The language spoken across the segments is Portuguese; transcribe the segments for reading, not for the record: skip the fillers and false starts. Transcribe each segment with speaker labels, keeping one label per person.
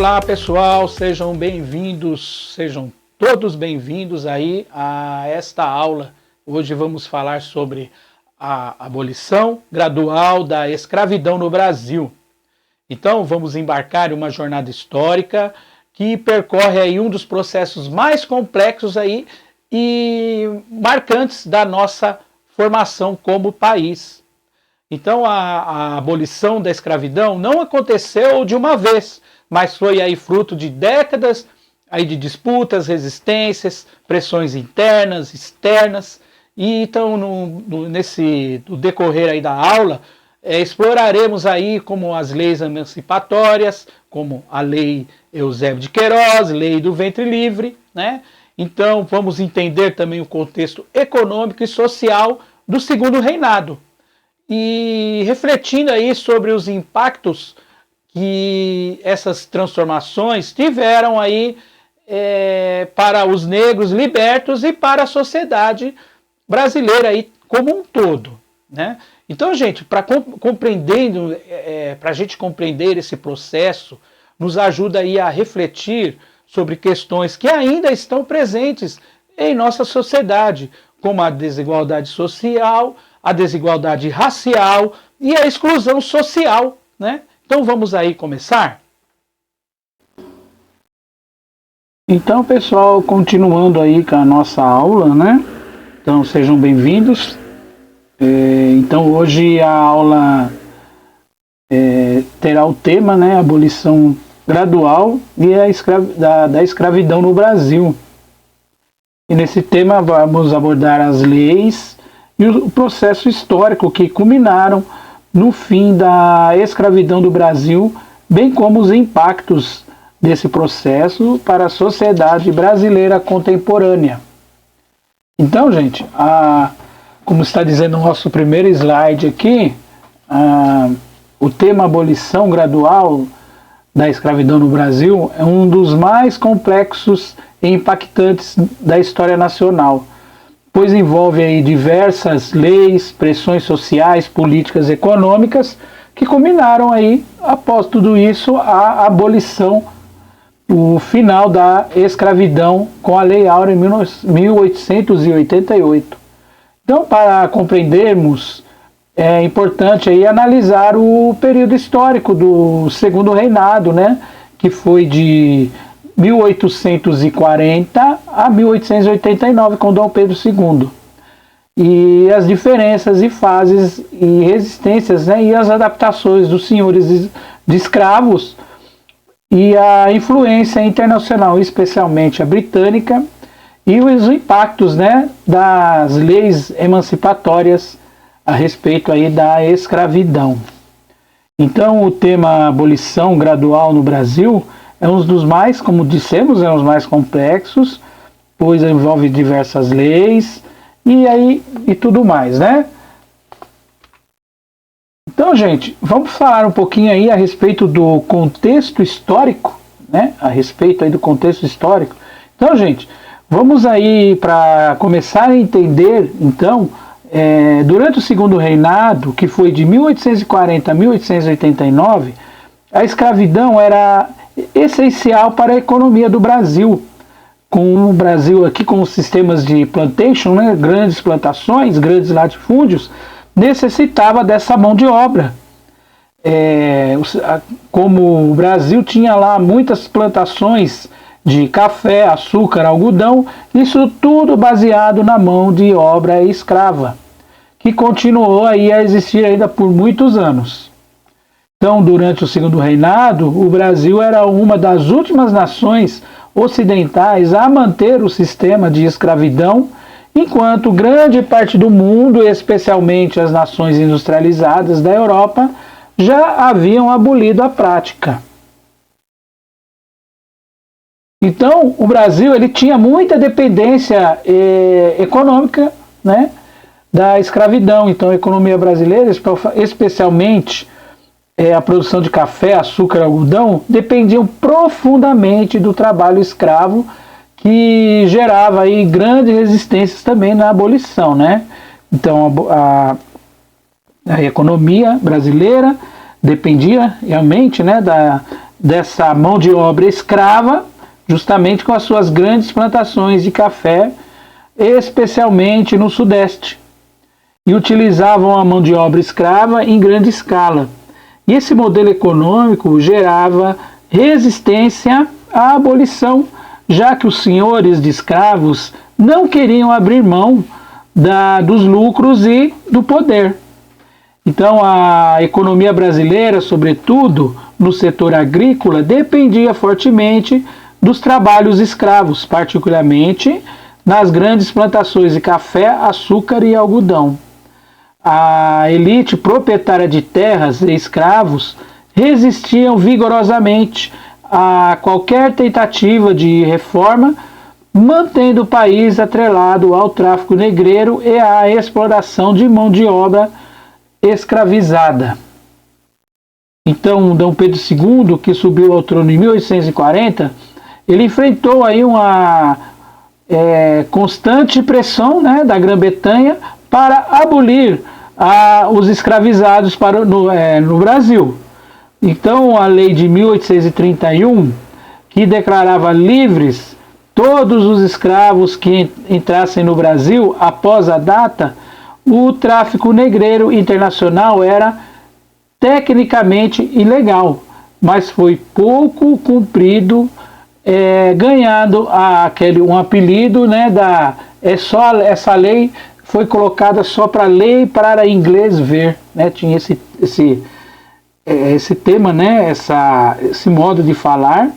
Speaker 1: Olá pessoal, sejam bem-vindos, sejam todos bem-vindos aí a esta aula. Hoje vamos falar sobre a abolição gradual da escravidão no Brasil. Então vamos embarcar em uma jornada histórica que percorre aí um dos processos mais complexos aí e marcantes da nossa formação como país. Então a abolição da escravidão não aconteceu de uma vez, mas foi aí fruto de décadas aí de disputas, resistências, pressões internas, externas. E então no decorrer aí da aula exploraremos aí como as leis emancipatórias, como a lei Eusébio de Queiroz, lei do ventre livre, né? Então vamos entender também o contexto econômico e social do segundo reinado e refletindo aí sobre os impactos que essas transformações tiveram aí para os negros libertos e para a sociedade brasileira aí como um todo, né? Então, gente, para a gente compreender esse processo, nos ajuda aí a refletir sobre questões que ainda estão presentes em nossa sociedade, como a desigualdade social, a desigualdade racial e a exclusão social, né? Então vamos aí começar? Então, pessoal, continuando aí com a nossa aula, né? Então sejam bem-vindos. Então hoje a aula terá o tema, né, abolição gradual e da escravidão no Brasil. E nesse tema vamos abordar as leis e o processo histórico que culminaram no fim da escravidão do Brasil, bem como os impactos desse processo para a sociedade brasileira contemporânea. Então, gente, como está dizendo o nosso primeiro slide aqui, o tema abolição gradual da escravidão no Brasil é um dos mais complexos e impactantes da história nacional, pois envolve aí diversas leis, pressões sociais, políticas, econômicas, que culminaram aí, após tudo isso, a abolição, o final da escravidão com a Lei Áurea em 1888. Então, para compreendermos, é importante aí analisar o período histórico do segundo reinado, né, que foi de 1840 a 1889 com Dom Pedro II. E as diferenças e fases e resistências, né, e as adaptações dos senhores de escravos e a influência internacional, especialmente a britânica, e os impactos, né, das leis emancipatórias a respeito aí da escravidão. Então o tema abolição gradual no Brasil é um dos mais, como dissemos, é um dos mais complexos, pois envolve diversas leis e tudo mais, né? Então, gente, vamos falar um pouquinho aí a respeito do contexto histórico, né? A respeito aí do contexto histórico. Então, gente, vamos aí para começar a entender, então, durante o segundo reinado, que foi de 1840 a 1889, a escravidão era essencial para a economia do Brasil. Com o Brasil aqui com os sistemas de plantation, né, grandes plantações, grandes latifúndios, necessitava dessa mão de obra. Como o Brasil tinha lá muitas plantações de café, açúcar, algodão, isso tudo baseado na mão de obra escrava, que continuou aí a existir ainda por muitos anos. Então, durante o segundo reinado, o Brasil era uma das últimas nações ocidentais a manter o sistema de escravidão, enquanto grande parte do mundo, especialmente as nações industrializadas da Europa, já haviam abolido a prática. Então, o Brasil ele tinha muita dependência econômica, né, da escravidão. Então, a economia brasileira, especialmente a produção de café, açúcar e algodão, dependiam profundamente do trabalho escravo, que gerava aí grandes resistências também na abolição, né? Então, a economia brasileira dependia realmente, né, dessa mão de obra escrava, justamente com as suas grandes plantações de café, especialmente no Sudeste, e utilizavam a mão de obra escrava em grande escala. E esse modelo econômico gerava resistência à abolição, já que os senhores de escravos não queriam abrir mão dos lucros e do poder. Então a economia brasileira, sobretudo no setor agrícola, dependia fortemente dos trabalhos escravos, particularmente nas grandes plantações de café, açúcar e algodão. A elite proprietária de terras e escravos resistiam vigorosamente a qualquer tentativa de reforma, mantendo o país atrelado ao tráfico negreiro e à exploração de mão de obra escravizada. Então, Dom Pedro II, que subiu ao trono em 1840, ele enfrentou aí uma constante pressão, né, da Grã-Bretanha para abolir os escravizados no Brasil. Então, a lei de 1831, que declarava livres todos os escravos que entrassem no Brasil após a data, o tráfico negreiro internacional era tecnicamente ilegal, mas foi pouco cumprido, ganhando um apelido, né, essa lei foi colocada só para lei para inglês ver, né, tinha esse tema, né, esse modo de falar,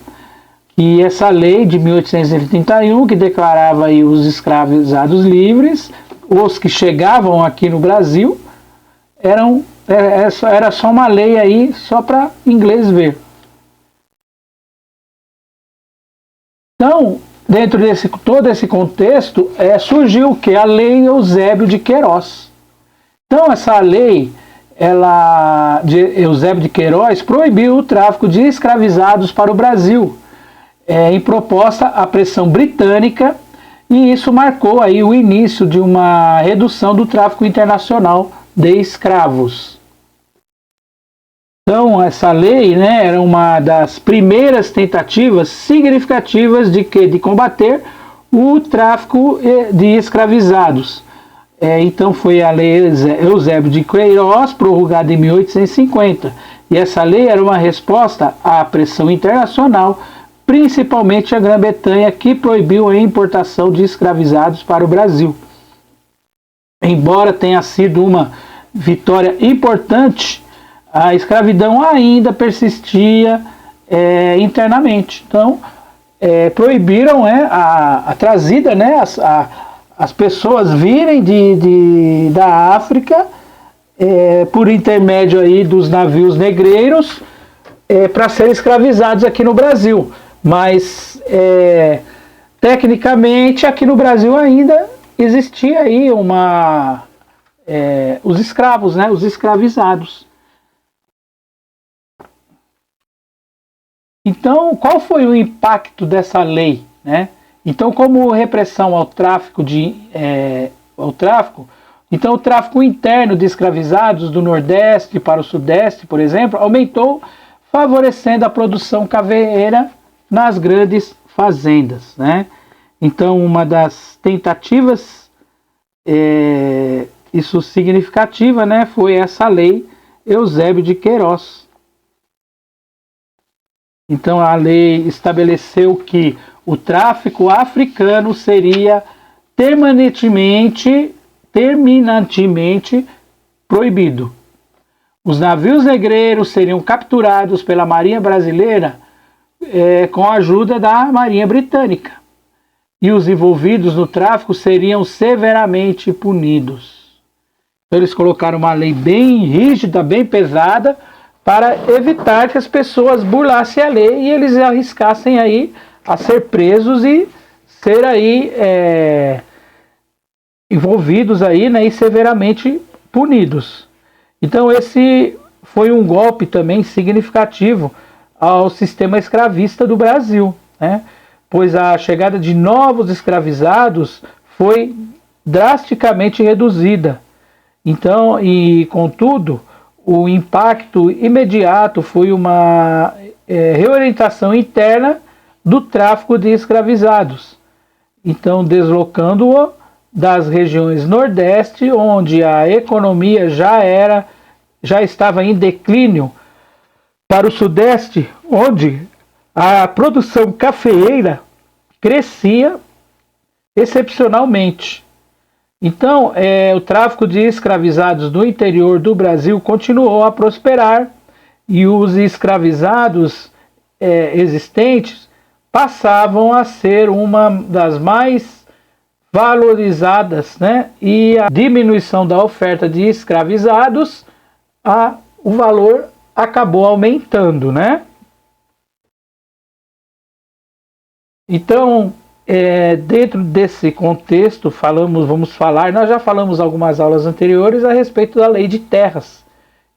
Speaker 1: e essa lei de 1831, que declarava aí os escravizados livres, os que chegavam aqui no Brasil, era só uma lei aí, só para inglês ver. Então, dentro de todo esse contexto, surgiu o que? A Lei Eusébio de Queiroz. Então, essa lei de Eusébio de Queiroz proibiu o tráfico de escravizados para o Brasil, em proposta à pressão britânica, e isso marcou aí o início de uma redução do tráfico internacional de escravos. Então, essa lei, né, era uma das primeiras tentativas significativas de combater o tráfico de escravizados. Então, foi a Lei Eusébio de Queiroz, prorrogada em 1850. E essa lei era uma resposta à pressão internacional, principalmente a Grã-Bretanha, que proibiu a importação de escravizados para o Brasil. Embora tenha sido uma vitória importante, a escravidão ainda persistia internamente. Então, proibiram a trazida, né, as pessoas virem da África por intermédio aí dos navios negreiros para serem escravizados aqui no Brasil. Mas, tecnicamente, aqui no Brasil ainda existia aí os escravos, né, os escravizados. Então, qual foi o impacto dessa lei, né? Então, como repressão ao tráfico, então o tráfico interno de escravizados do Nordeste para o Sudeste, por exemplo, aumentou, favorecendo a produção cafeeira nas grandes fazendas, né? Então, uma das tentativas, isso significativa, né, foi essa lei Eusébio de Queiroz. Então, a lei estabeleceu que o tráfico africano seria terminantemente proibido. Os navios negreiros seriam capturados pela Marinha Brasileira com a ajuda da Marinha Britânica. E os envolvidos no tráfico seriam severamente punidos. Então, eles colocaram uma lei bem rígida, bem pesada, para evitar que as pessoas burlassem a lei e eles arriscassem aí a ser presos e ser aí envolvidos aí, né, e severamente punidos. Então, esse foi um golpe também significativo ao sistema escravista do Brasil, né? Pois a chegada de novos escravizados foi drasticamente reduzida. Então, e contudo, o impacto imediato foi uma reorientação interna do tráfico de escravizados. Então, deslocando-o das regiões nordeste, onde a economia já estava em declínio, para o sudeste, onde a produção cafeeira crescia excepcionalmente. Então, o tráfico de escravizados no interior do Brasil continuou a prosperar e os escravizados existentes passavam a ser uma das mais valorizadas, né? E a diminuição da oferta de escravizados, o valor acabou aumentando, né? Então, dentro desse contexto, nós já falamos algumas aulas anteriores a respeito da Lei de Terras.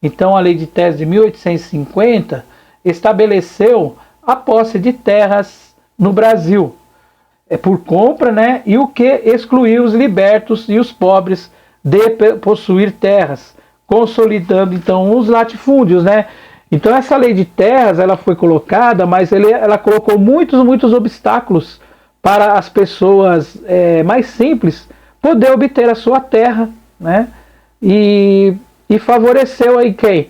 Speaker 1: Então, a Lei de Terras de 1850 estabeleceu a posse de terras no Brasil, por compra, né? E o que excluiu os libertos e os pobres de possuir terras, consolidando então os latifúndios, né? Então essa lei de terras ela foi colocada, mas ela colocou muitos obstáculos para as pessoas mais simples poder obter a sua terra, né? E favoreceu aí quem?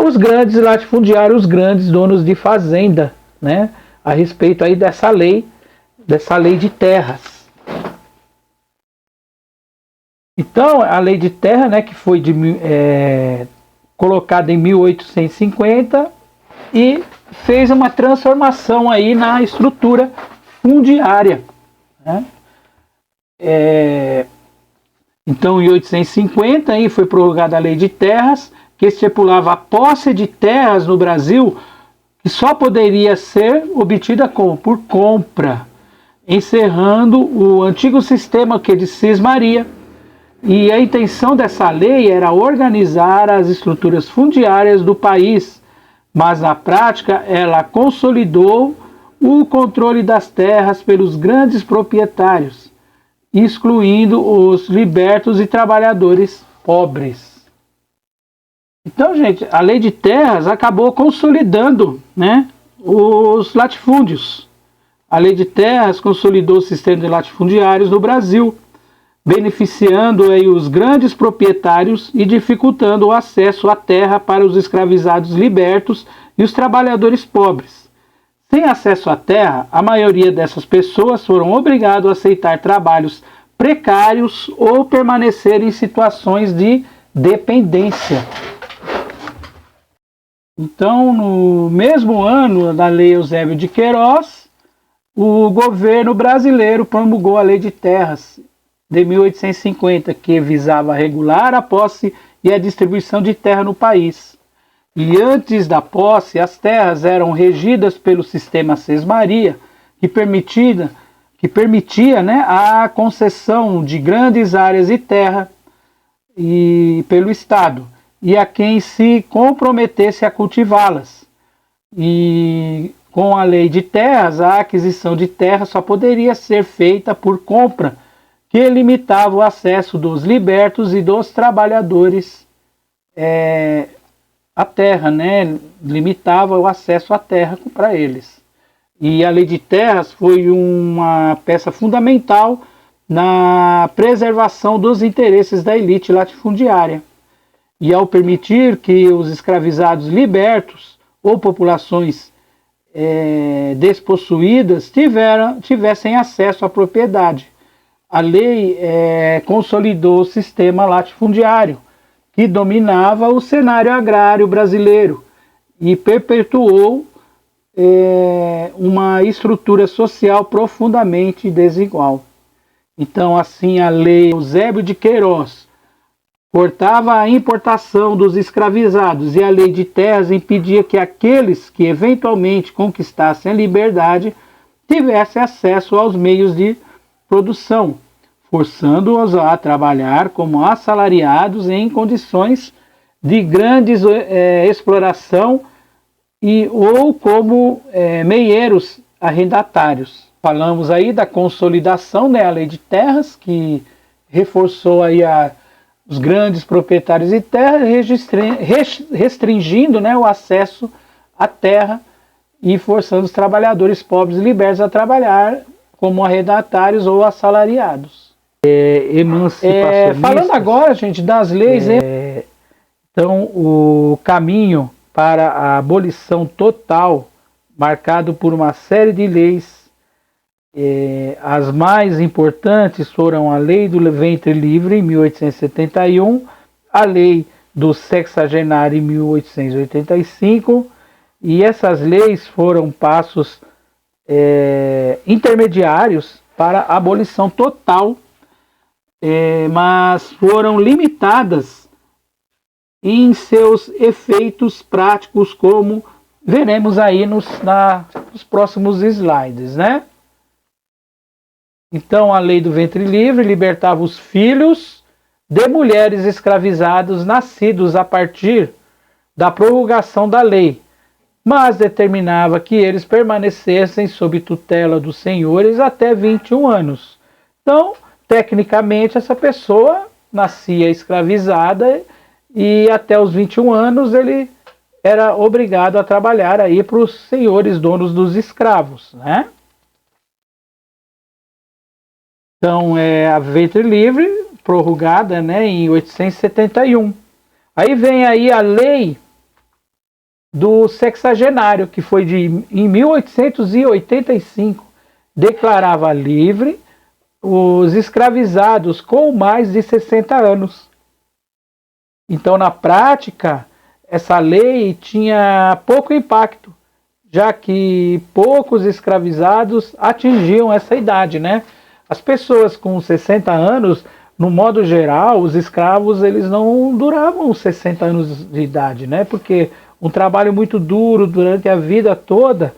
Speaker 1: Os grandes latifundiários, os grandes donos de fazenda, né? A respeito aí dessa lei de terras. Então, a lei de terra, né, que foi colocada em 1850 e fez uma transformação aí na estrutura fundiária, né? Então, em 1850 aí foi prorrogada a lei de terras, que estipulava a posse de terras no Brasil, que só poderia ser obtida por compra, encerrando o antigo sistema de cismaria. E a intenção dessa lei era organizar as estruturas fundiárias do país, mas na prática ela consolidou o controle das terras pelos grandes proprietários, excluindo os libertos e trabalhadores pobres. Então, gente, a lei de terras acabou consolidando, né, os latifúndios. A lei de terras consolidou o sistema de latifundiários no Brasil, beneficiando aí os grandes proprietários e dificultando o acesso à terra para os escravizados libertos e os trabalhadores pobres. Sem acesso à terra, a maioria dessas pessoas foram obrigadas a aceitar trabalhos precários ou permanecer em situações de dependência. Então, no mesmo ano da Lei Eusébio de Queiroz, o governo brasileiro promulgou a Lei de Terras de 1850, que visava regular a posse e a distribuição de terra no país. E antes da posse, as terras eram regidas pelo sistema Sesmaria, que permitia, né, a concessão de grandes áreas de terra pelo Estado, e a quem se comprometesse a cultivá-las. E com a lei de terras, a aquisição de terra só poderia ser feita por compra, que limitava o acesso dos libertos e dos trabalhadores à terra, né? Limitava o acesso à terra para eles. E a lei de terras foi uma peça fundamental na preservação dos interesses da elite latifundiária. E ao permitir que os escravizados libertos ou populações despossuídas tivessem acesso à propriedade, a lei consolidou o sistema latifundiário, que dominava o cenário agrário brasileiro e perpetuou uma estrutura social profundamente desigual. Então, assim, a Lei Eusébio de Queiroz cortava a importação dos escravizados e a Lei de Terras impedia que aqueles que eventualmente conquistassem a liberdade tivessem acesso aos meios de produção, forçando-os a trabalhar como assalariados em condições de grande exploração ou como meieiros arrendatários. Falamos aí da consolidação, né, a Lei de Terras, que reforçou aí os grandes proprietários de terra, restringindo, né, o acesso à terra e forçando os trabalhadores pobres e libertos a trabalhar como arrendatários ou assalariados. Falando agora, gente, das leis, então o caminho para a abolição total, marcado por uma série de leis, as mais importantes foram a Lei do Ventre Livre, em 1871, a Lei do Sexagenário, em 1885, e essas leis foram passos intermediários para a abolição total, mas foram limitadas em seus efeitos práticos, como veremos aí nos próximos slides, né? Então, a Lei do Ventre Livre libertava os filhos de mulheres escravizadas nascidos a partir da prorrogação da lei, mas determinava que eles permanecessem sob tutela dos senhores até 21 anos. Então, tecnicamente, essa pessoa nascia escravizada e até os 21 anos ele era obrigado a trabalhar aí para os senhores donos dos escravos, né? Então, a Ventre Livre, prorrogada, né, em 1871. Aí vem aí a Lei do Sexagenário, que foi em 1885, declarava livre os escravizados com mais de 60 anos. Então, na prática, essa lei tinha pouco impacto, já que poucos escravizados atingiam essa idade, né? As pessoas com 60 anos, no modo geral, os escravos, eles não duravam 60 anos de idade, né? Porque um trabalho muito duro durante a vida toda,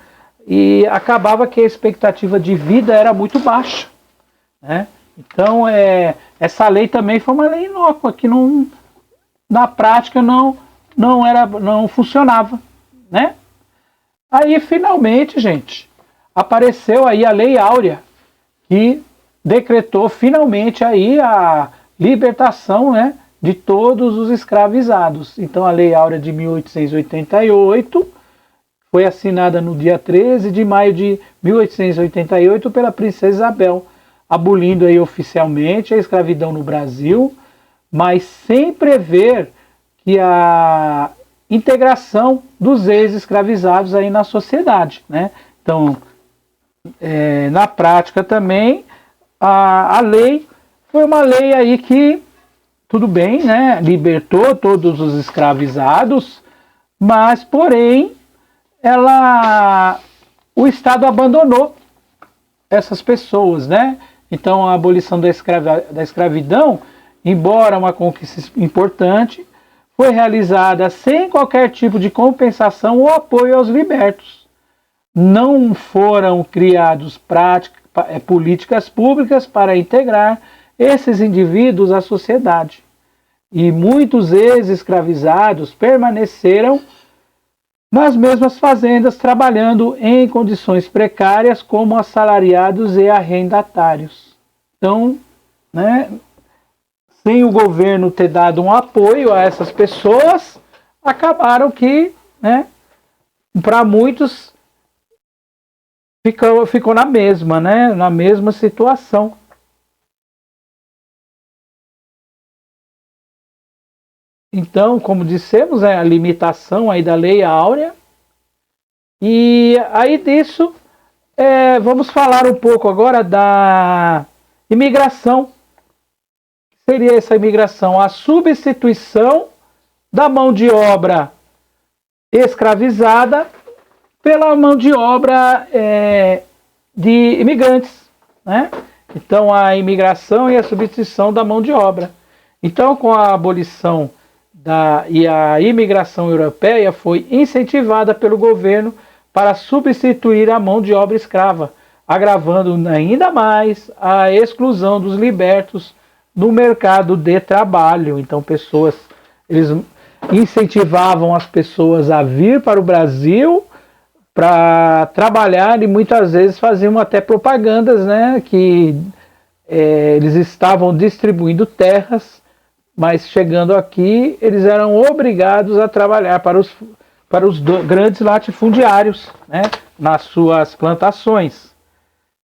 Speaker 1: e acabava que a expectativa de vida era muito baixa, né? Então, essa lei também foi uma lei inócua, que não, na prática não funcionava, né? Aí, finalmente, gente, apareceu aí a Lei Áurea, que decretou finalmente aí a libertação, né, de todos os escravizados. Então, a Lei Áurea de 1888 foi assinada no dia 13 de maio de 1888 pela Princesa Isabel, abolindo aí oficialmente a escravidão no Brasil, mas sem prever que a integração dos ex-escravizados aí na sociedade, né? Então, na prática também, a lei foi uma lei aí que, tudo bem, né, libertou todos os escravizados, mas, porém, o Estado abandonou essas pessoas, né? Então, a abolição da escravidão, embora uma conquista importante, foi realizada sem qualquer tipo de compensação ou apoio aos libertos. Não foram criadas políticas públicas para integrar esses indivíduos à sociedade. E muitos ex-escravizados permaneceram nas mesmas fazendas, trabalhando em condições precárias como assalariados e arrendatários. Então, né, sem o governo ter dado um apoio a essas pessoas, acabaram que, né, para muitos, ficou na mesma, né, na mesma situação. Então, como dissemos, a limitação aí da Lei Áurea. E aí disso, vamos falar um pouco agora da imigração. Seria essa imigração? A substituição da mão de obra escravizada pela mão de obra de imigrantes, né? Então, a imigração e a substituição da mão de obra. Então, com a abolição e a imigração europeia foi incentivada pelo governo para substituir a mão de obra escrava, agravando ainda mais a exclusão dos libertos no mercado de trabalho. Então, eles incentivavam as pessoas a vir para o Brasil para trabalhar, e muitas vezes faziam até propagandas, né, que eles estavam distribuindo terras, mas chegando aqui eles eram obrigados a trabalhar para para os grandes latifundiários, né, nas suas plantações.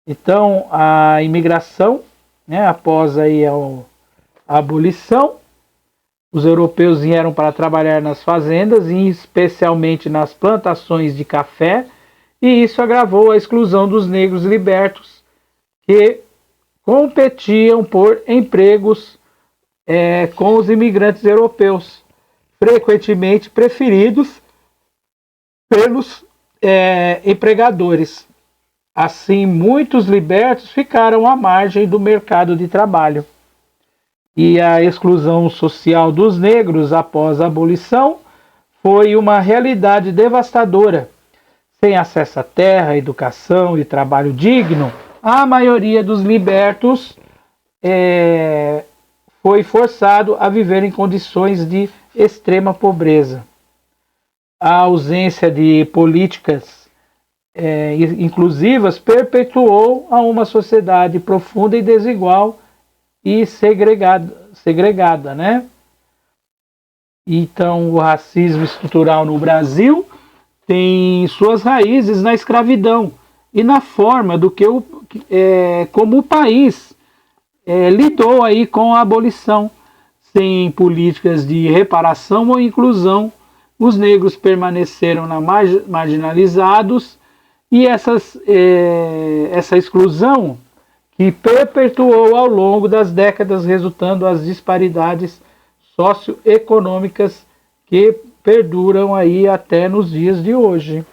Speaker 1: Então, a imigração, né, após aí a abolição, os europeus vieram para trabalhar nas fazendas, e especialmente nas plantações de café, e isso agravou a exclusão dos negros libertos, que competiam por empregos com os imigrantes europeus, frequentemente preferidos pelos empregadores. Assim, muitos libertos ficaram à margem do mercado de trabalho. E a exclusão social dos negros após a abolição foi uma realidade devastadora. Sem acesso à terra, educação e trabalho digno, a maioria dos libertos foi forçado a viver em condições de extrema pobreza. A ausência de políticas inclusivas perpetuou a uma sociedade profunda e desigual e segregada, né? Então, o racismo estrutural no Brasil tem suas raízes na escravidão e na forma do que como o país lidou aí com a abolição. Sem políticas de reparação ou inclusão, os negros permaneceram marginalizados, e essa exclusão que perpetuou ao longo das décadas, resultando as disparidades socioeconômicas que perduram aí até nos dias de hoje.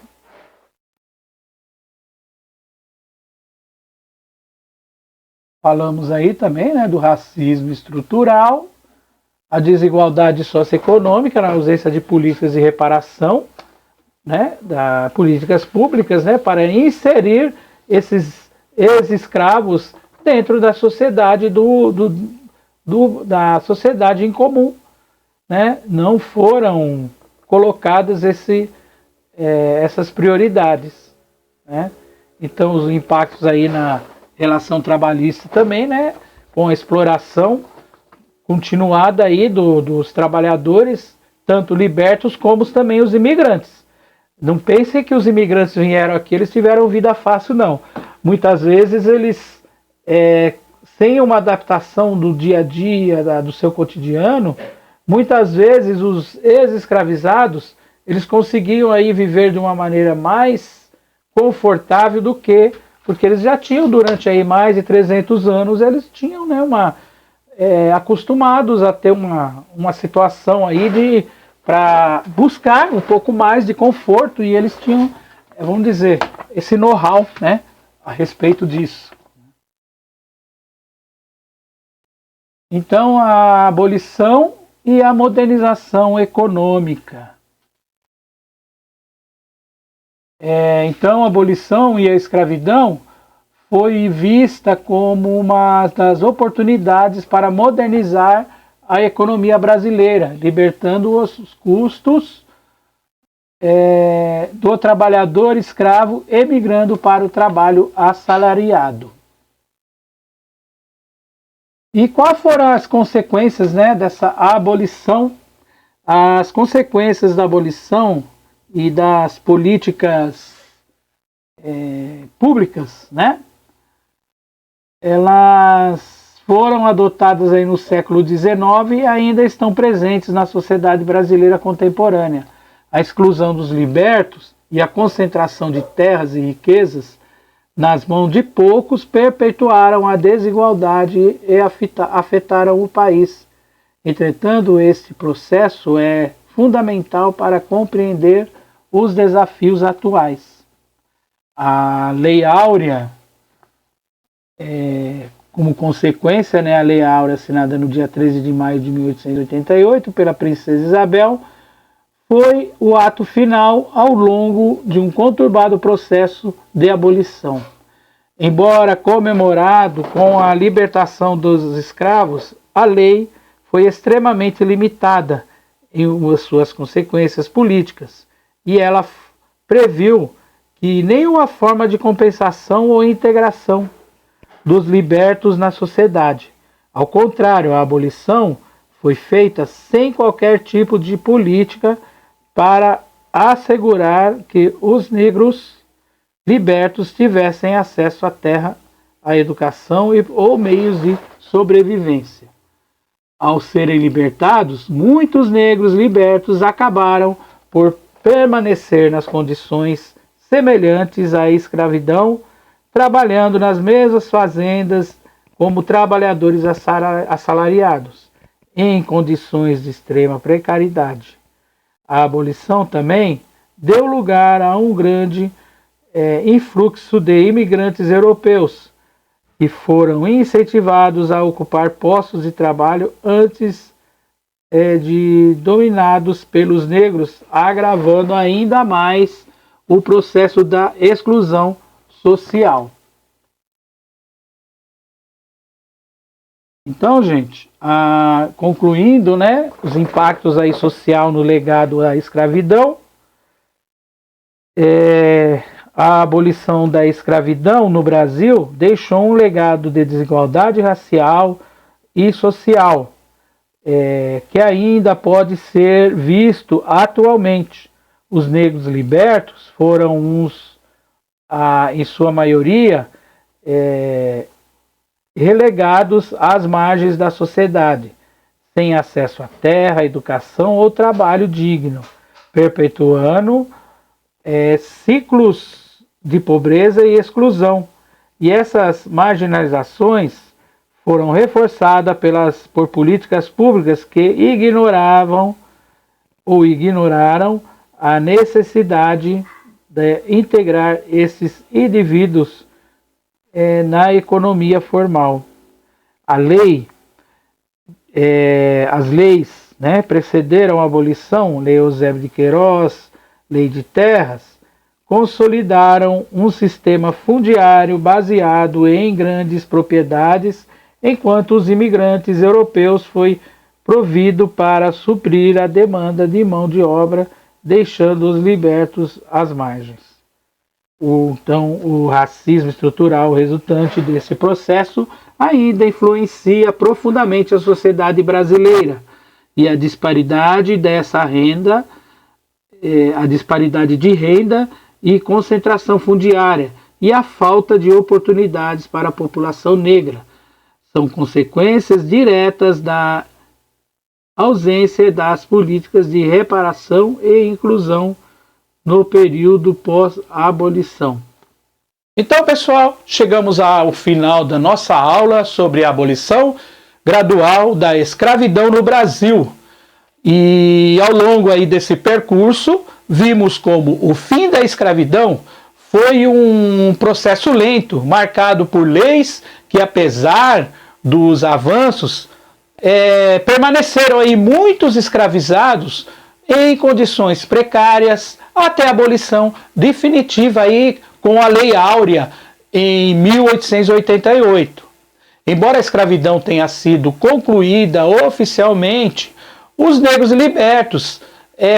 Speaker 1: Falamos aí também, né, do racismo estrutural, a desigualdade socioeconômica, na ausência de políticas de reparação, né, políticas públicas, né, para inserir esses ex-escravos dentro da sociedade da sociedade em comum, né? Não foram colocadas essas prioridades, né? Então, os impactos aí na relação trabalhista também, né, com a exploração continuada aí dos trabalhadores, tanto libertos como também os imigrantes. Não pensem que os imigrantes vieram aqui, eles tiveram vida fácil, não. Muitas vezes eles, sem uma adaptação do dia a dia, do seu cotidiano, muitas vezes os ex-escravizados, eles conseguiam aí viver de uma maneira mais confortável do que, porque eles já tinham durante aí mais de 300 anos, eles tinham, né, acostumados a ter uma situação aí para buscar um pouco mais de conforto, e eles tinham, vamos dizer, esse know-how, né, a respeito disso. Então, a abolição e a modernização econômica. Então, a abolição e a escravidão foi vista como uma das oportunidades para modernizar a economia brasileira, libertando os custos do trabalhador escravo e migrando para o trabalho assalariado. E quais foram as consequências, né, dessa abolição? As consequências da abolição e das políticas públicas, né, elas foram adotadas aí no século XIX e ainda estão presentes na sociedade brasileira contemporânea. A exclusão dos libertos e a concentração de terras e riquezas nas mãos de poucos perpetuaram a desigualdade e afetaram o país. Entretanto, este processo é fundamental para compreender os desafios atuais. A Lei Áurea, como consequência, né, a Lei Áurea, assinada no dia 13 de maio de 1888 pela Princesa Isabel, foi o ato final ao longo de um conturbado processo de abolição. Embora comemorado com a libertação dos escravos, a lei foi extremamente limitada em suas consequências políticas, e ela previu que nenhuma forma de compensação ou integração dos libertos na sociedade. Ao contrário, a abolição foi feita sem qualquer tipo de política para assegurar que os negros libertos tivessem acesso à terra, à educação ou meios de sobrevivência. Ao serem libertados, muitos negros libertos acabaram por permanecer nas condições semelhantes à escravidão, trabalhando nas mesmas fazendas como trabalhadores assalariados, em condições de extrema precariedade. A abolição também deu lugar a um grande influxo de imigrantes europeus, que foram incentivados a ocupar postos de trabalho antes dominados pelos negros, agravando ainda mais o processo da exclusão social. Então, gente, concluindo, né, os impactos aí social no legado da escravidão, a abolição da escravidão no Brasil deixou um legado de desigualdade racial e social, que ainda pode ser visto atualmente. Os negros libertos foram em sua maioria, relegados às margens da sociedade, sem acesso à terra, educação ou trabalho digno, perpetuando ciclos de pobreza e exclusão. E essas marginalizações foram reforçadas por políticas públicas que ignoraram a necessidade de integrar esses indivíduos na economia formal. As leis, né, precederam a abolição, Lei Eusébio de Queiroz, Lei de Terras, consolidaram um sistema fundiário baseado em grandes propriedades, enquanto os imigrantes europeus foi provido para suprir a demanda de mão de obra, deixando os libertos às margens. Então, o racismo estrutural resultante desse processo ainda influencia profundamente a sociedade brasileira, e a disparidade dessa renda, a disparidade de renda e concentração fundiária e a falta de oportunidades para a população negra são consequências diretas da ausência das políticas de reparação e inclusão no período pós-abolição. Então, pessoal, chegamos ao final da nossa aula sobre a abolição gradual da escravidão no Brasil. E ao longo aí desse percurso, vimos como o fim da escravidão foi um processo lento, marcado por leis que, apesar dos avanços, permaneceram aí muitos escravizados em condições precárias até a abolição definitiva aí com a Lei Áurea em 1888. Embora a escravidão tenha sido concluída oficialmente, os negros libertos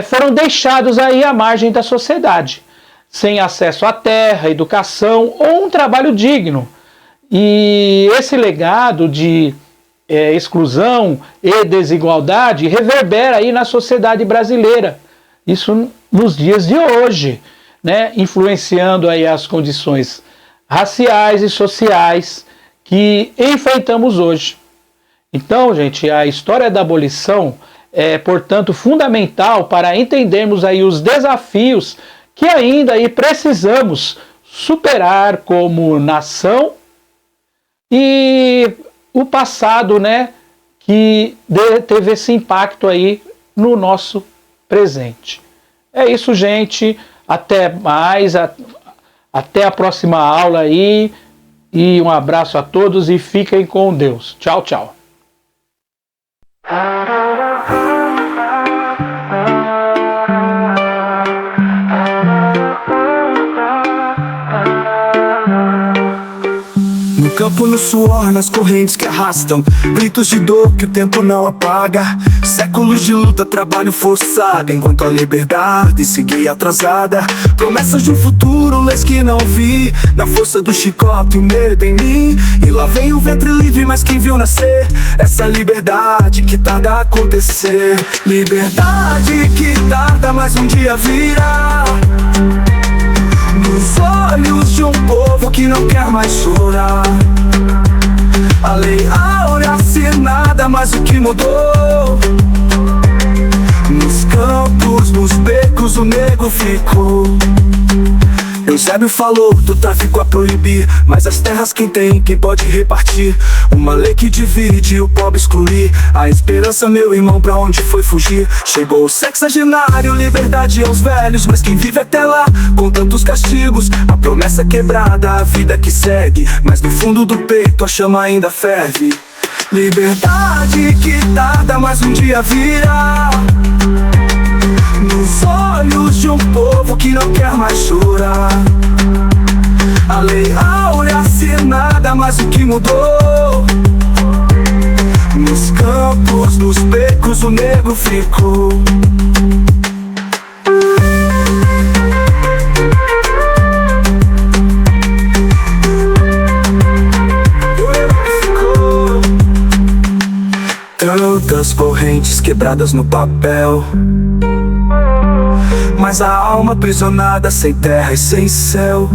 Speaker 1: foram deixados aí à margem da sociedade, sem acesso à terra, educação ou um trabalho digno. E esse legado de exclusão e desigualdade reverbera aí na sociedade brasileira. Isso nos dias de hoje, né, influenciando aí as condições raciais e sociais que enfrentamos hoje. Então, gente, a história da abolição é, portanto, fundamental para entendermos aí os desafios que ainda aí precisamos superar como nação e o passado, né, que teve esse impacto aí no nosso presente. É isso, gente. Até mais. Até a próxima aula aí. E um abraço a todos e fiquem com Deus. Tchau, tchau.
Speaker 2: No campo, no suor, nas correntes que arrastam, gritos de dor que o tempo não apaga. Séculos de luta, trabalho forçado, enquanto a liberdade seguia atrasada. Promessas de um futuro, leis que não vi, na força do chicote, o medo em mim. E lá vem o ventre livre, mas quem viu nascer essa liberdade que tarda a acontecer. Liberdade que tarda, mas um dia virá. Nos olhos de um povo que não quer mais chorar. A lei áurea assinada, mas o que mudou? Nos campos, nos becos, o negro ficou. Eusébio falou do tráfico a proibir, mas as terras quem tem, quem pode repartir. Uma lei que divide, o pobre excluir. A esperança, meu irmão, pra onde foi fugir? Chegou o sexagenário, liberdade aos velhos, mas quem vive até lá, com tantos castigos, a promessa quebrada, a vida que segue, mas no fundo do peito a chama ainda ferve. Liberdade que tarda, mas um dia virá. Nos olhos de um povo que não quer mais chorar. A lei áurea assinada, mas o que mudou? Nos campos, nos becos, o negro ficou. Tantas correntes quebradas no papel, mas a alma aprisionada sem terra e sem céu.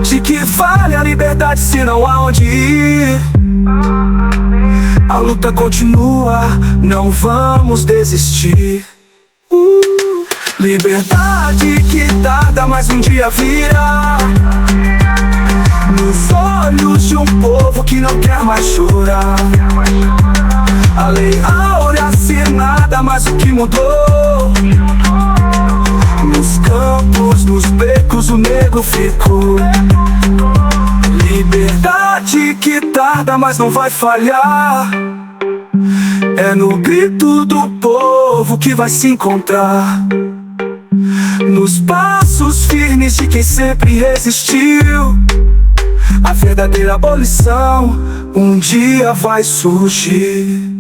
Speaker 2: De que vale a liberdade se não há onde ir? A luta continua, não vamos desistir. Liberdade que tarda, mas um dia virá. Nos olhos de um povo que não quer mais chorar. A lei áurea assinada, mas o que mudou? Nos campos, nos becos, o negro ficou. Liberdade que tarda, mas não vai falhar. É no grito do povo que vai se encontrar. Nos passos firmes de quem sempre resistiu. A verdadeira abolição um dia vai surgir.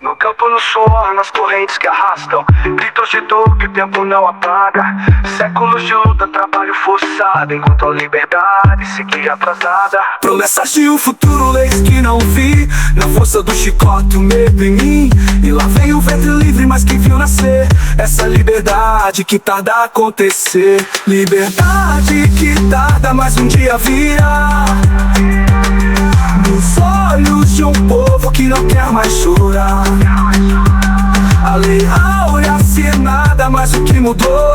Speaker 2: No campo, no suor, nas correntes que arrastam, gritos de dor que o tempo não apaga. Séculos de luta, trabalho forçado, enquanto a liberdade seguia atrasada. Promessas de um futuro, leis que não vi, na força do chicote, o medo em mim. E lá vem o ventre livre, mas quem viu nascer essa liberdade que tarda a acontecer. Liberdade que tarda, mas um dia virá. Nos olhos de um povo que não quer mais chorar. A lei áurea assinada, mas o que mudou?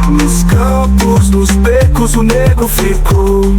Speaker 2: Nos campos, nos becos, o negro ficou.